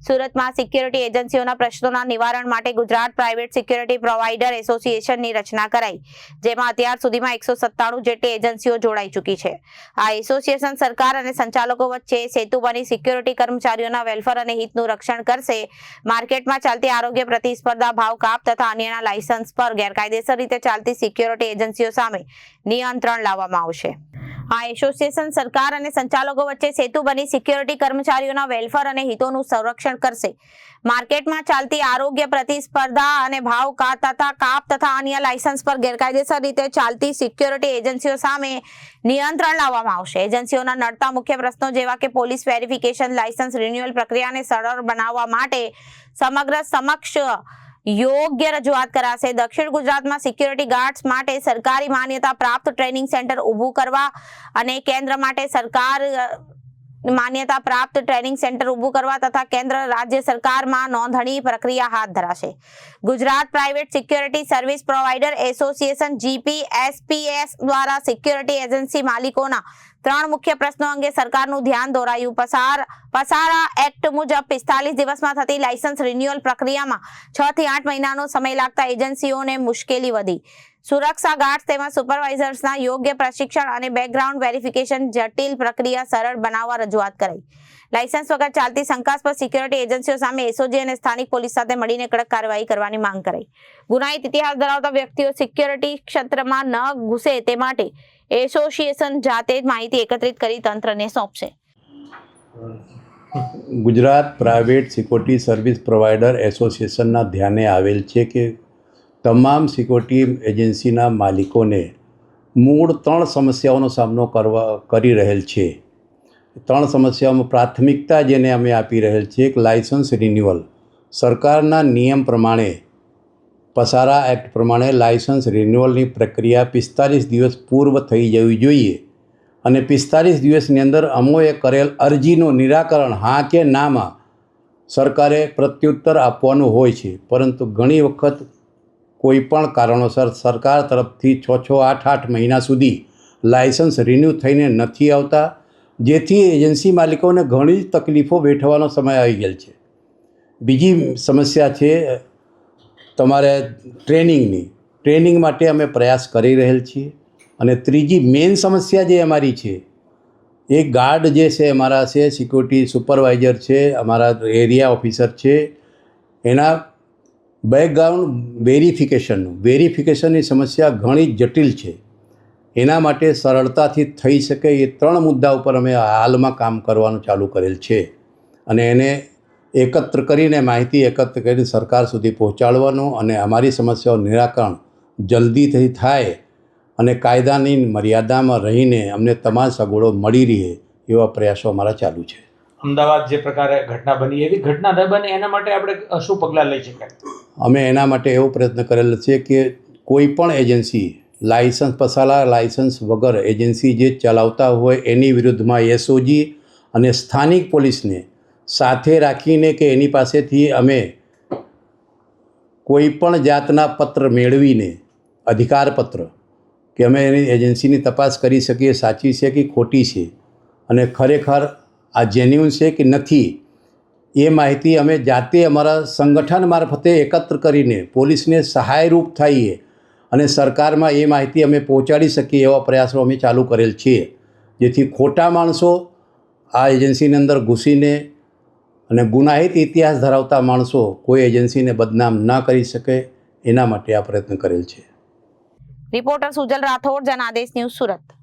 સુરતમાં સિક્યુરિટી એજન્સીઓના પ્રશ્નોના નિવારણ માટે ગુજરાત પ્રાઇવેટ સિક્યુરિટી પ્રોવાઇડર એસોસિએશનની રચના કરાઈ, જેમાં અત્યાર સુધીમાં 197 જેટલી એજન્સીઓ જોડાઈ ચૂકી છે। આ એસોસિએશન સરકાર અને સંચાલકો વચ્ચે સેતુ બની સિક્યુરિટી કર્મચારીઓના વેલફેર અને હિતનું રક્ષણ કરશે। માર્કેટમાં ચાલતી આરોગ્ય પ્રતિસ્પર્ધા, ભાવ કાપ તથા અન્યના લાયસન્સ પર ગેરકાયદેસર રીતે ચાલતી સિક્યુરિટી એજન્સીઓ સામે નિયંત્રણ લાવવામાં આવશે। આ એસોસિએશન સરકાર અને સંચાલકો વચ્ચે સેતુ બની સિક્યુરિટી કર્મચારીઓના વેલફેર અને હિતોનું સંરક્ષણ કરશે। માર્કેટમાં ચાલતી આરોગ્ય પ્રતિસ્પર્ધા અને ભાવ કાપ તથા અન્ય લાયસન્સ પર ગેરકાયદેસર રીતે ચાલતી સિક્યુરિટી એજન્સીઓ સામે નિયંત્રણ લાવવામાં આવશે। એજન્સીઓના નડતા મુખ્ય પ્રશ્નો જેવા કે પોલીસ વેરિફિકેશન, લાયસન્સ રિન્યુઅલ પ્રક્રિયાને સરળ બનાવવા માટે સમગ્ર સમક્ષ યોગ્ય રજૂઆત કરાશે। દક્ષિણ ગુજરાતમાં સિક્યુરિટી ગાર્ડ્સ માટે સરકારી માન્યતા પ્રાપ્ત ટ્રેનિંગ સેન્ટર ઊભું કરવા અને કેન્દ્ર માટે સરકાર માન્યતા પ્રાપ્ત ટ્રેનિંગ સેન્ટર ઊભું કરવા તથા કેન્દ્ર રાજ્ય સરકારમાં નોંધણી પ્રક્રિયા હાથ ધરાશે। Gujarat private security service provider association GPSPS દ્વારા સિક્યુરિટી એજન્સી માલિકોના 3 મુખ્ય પ્રશ્નો અંગે સરકારનું ધ્યાન દોરાયું। પસારા એક્ટ મુજબ 45 દિવસમાં થતી લાયસન્સ રિન્યુઅલ પ્રક્રિયામાં 6 થી 8 મહિનાનો સમય લાગતા એજન્સીઓને મુશ્કેલી વધી। સુરક્ષા ગાર્ડ્સ તેમજ સુપરવાઇઝર્સના યોગ્ય પ્રશિક્ષણ અને બેકગ્રાઉન્ડ વેરિફિકેશન જટિલ પ્રક્રિયા સરળ બનાવવા રજૂઆત કરાઈ। લાયસન્સ વગર ચાલતી શંકાસ્પદ સિક્યુરિટી એજન્સીઓ સામે એસઓજી અને સ્થાનિક પોલીસ સાથે મળીને કડક કાર્યવાહી કરવાની માંગ કરાઈ। ગુનાહિત ઇતિહાસ ધરાવતા વ્યક્તિઓ સિક્યુરિટી ક્ષેત્રમાં ન ઘૂસે તે માટે એસોસિએશન જાતે જ માહિતી એકત્રિત કરી તંત્રને સોંપશે। Gujarat private security service provider એસોસિએશનના ધ્યાને આવેલ છે કે તમામ સિક્યુરિટી એજન્સીના માલિકોને મૂળ 3 સમસ્યાઓનો સામનો કરી રહેલ છે। 3 સમસ્યાઓમાં પ્રાથમિકતા જેને અમે આપી રહેલ છે એક લાયસન્સ રિન્યુઅલ। સરકારના નિયમ પ્રમાણે પસારા એક્ટ પ્રમાણે લાયસન્સ રિન્યુઅલની પ્રક્રિયા 45 દિવસ પૂર્વ થઈ જવી જોઈએ અને 45 દિવસની અંદર અમોએ કરેલ અરજીનું નિરાકરણ હા કે નામાં સરકારે પ્રત્યુત્તર આપવાનું હોય છે, પરંતુ ઘણી વખત કોઈ પણ કારણોસર સરકાર તરફથી 6 8 મહિના સુધી લાયસન્સ રિન્યૂ થઈને નથી આવતા, જેથી એજન્સી માલિકોને ઘણી જ તકલીફો વેઠવાનો સમય આવી ગયેલ છે। બીજી સમસ્યા છે તમારે ટ્રેનિંગ માટે અમે પ્રયાસ કરી રહેલ છીએ અને ત્રીજી મેઇન સમસ્યા જે અમારી છે એ ગાર્ડ જે છે અમારા છે, સિક્યુરિટી સુપરવાઇઝર છે, અમારા એરિયા ઓફિસર છે, એના બેકગ્રાઉન્ડ વેરિફિકેશનની સમસ્યા ઘણી જટિલ છે। એના માટે સરળતાથી થઈ શકે એ 3 મુદ્દા ઉપર અમે હાલમાં કામ કરવાનું ચાલુ કરેલ છે અને એને માહિતી એકત્ર કરીને સરકાર સુધી પહોંચાડવાનું અને અમારી સમસ્યાઓનું નિરાકરણ જલ્દીથી થાય અને કાયદાની મર્યાદામાં રહીને અમને તમામ સગવડો મળી રહે એવા પ્રયાસો અમારા ચાલુ છે। અમદાવાદ જે પ્રકારે ઘટના બની એવી ઘટના ન બને એના માટે આપણે શું પગલાં લઈ શકાય? અમે એના માટે એવો પ્રયત્ન કરેલો છે કે કોઈ પણ એજન્સી લાયસન્સ વગર એજન્સી જે ચલાવતા હોય એની વિરુદ્ધમાં એસઓજી અને સ્થાનિક પોલીસને સાથે રાખીને કે એની પાસેથી અમે કોઈ પણ જાતના પત્ર મેળવીને અધિકારપત્ર કે અમે એની એજન્સીની તપાસ કરી શકીએ સાચી છે કે ખોટી છે અને ખરેખર આ જેન્યુઅન છે કે નથી એ માહિતી અમે જાતે અમારા સંગઠન મારફતે એકત્ર કરીને પોલીસને સહાયરૂપ થઈએ અને સરકારમાં એ માહિતી અમે પહોંચાડી શકીએ એવા પ્રયાસો અમે ચાલુ કરેલ છીએ, જેથી ખોટા માણસો આ એજન્સીની અંદર ઘૂસીને અને ગુનાહિત ઇતિહાસ ધરાવતા માણસો કોઈ એજન્સીને બદનામ ન કરી શકે એના માટે આ પ્રયત્ન કરેલ છે। Reporter Sujal Rathod, Janadesh news, Surat.